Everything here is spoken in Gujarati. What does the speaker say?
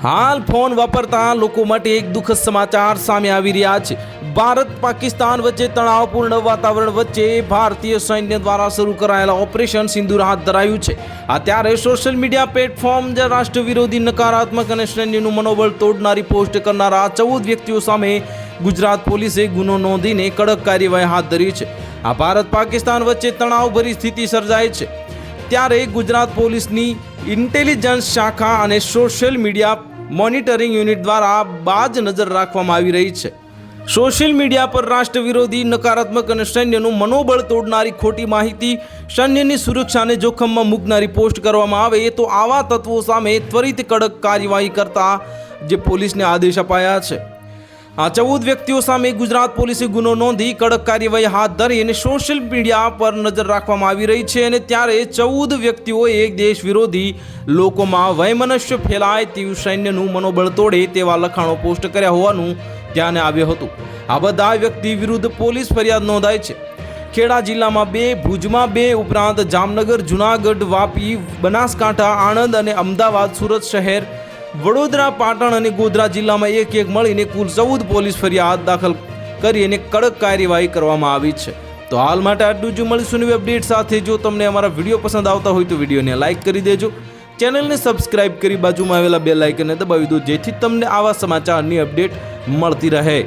હાલ ફોન વાપરતા લોકો માટે એક દુઃખદ સમાચાર સામે આવી રહ્યા છે। ભારત પાકિસ્તાન વચ્ચે તણાવપૂર્ણ વાતાવરણ વચ્ચે ભારતીય સૈન્ય દ્વારા શરૂ કરાયેલા ઓપરેશન સિંદૂર હાથ ધરાયું છે। આ ત્યારે સોશિયલ મીડિયા પ્લેટફોર્મ જે રાષ્ટ્ર વિરોધી નકારાત્મક અને સૈન્યનું મનોબળ તોડનારી પોસ્ટ કરનારા 14 વ્યક્તિઓ સામે ગુજરાત પોલીસે ગુનો નોંધીને કડક કાર્યવાહી હાથ ધરી છે। આ ભારત પાકિસ્તાન વચ્ચે તણાવભરી સ્થિતિ સર્જાઈ છે ત્યારે ગુજરાત પોલીસની ઇન્ટેલિજન્સ શાખા અને સોશિયલ મીડિયા મોનિટરિંગ યુનિટ દ્વારા બાજ નજર રાખવામાં આવી રહી છે। સોશિયલ મીડિયા પર રાષ્ટ્ર વિરોધી નકારાત્મક અને સૈન્યનું મનોબળ તોડનારી ખોટી માહિતી, સૈન્યની સુરક્ષાને જોખમમાં મૂકનારી પોસ્ટ કરવામાં આવે તો આવા તત્વો સામે ત્વરિત કડક કાર્યવાહી કરતા જે પોલીસને આદેશ અપાયા છે। આ 14 વ્યક્તિઓ સામે ગુજરાત પોલીસે ગુનો નોંધી કડક કાર્યવાહી હાથ ધરી અને સોશિયલ મીડિયા પર નજર રાખવામાં આવી રહી છે। અને ત્યારે 14 વ્યક્તિઓએ દેશ વિરોધી લોકોમાં વૈમનસ્ય ફેલાય તેવું સૈન્યનું મનોબળ તોડે તેવા લખાણો પોસ્ટ કર્યા હોવાનું ધ્યાને આવ્યું હતું। આ બધા વ્યક્તિ વિરુદ્ધ પોલીસ ફરિયાદ નોંધાઈ છે। ખેડા જિલ્લામાં 2, ભુજમાં 2 ઉપરાંત જામનગર, જુનાગઢ, વાપી, બનાસકાંઠા, આણંદ અને અમદાવાદ, સુરત શહેર, વડોદરા, પાટણ અને ગોધરા જિલ્લામાં એક મળીને કુલ 14 પોલીસ ફરિયાદ દાખલ કરી અને કડક કાર્યવાહી કરવામાં આવી છે। તો હાલ માટે આટલું જ। મળીશું નવી અપડેટ સાથે। જો તમને અમારા વિડીયો પસંદ આવતા હોય તો વિડીયોને લાઇક કરી દેજો, ચેનલને સબસ્ક્રાઇબ કરી બાજુમાં આવેલા બેલ આઇકનને દબાવી દો જેથી તમને આવા સમાચારની અપડેટ મળતી રહે।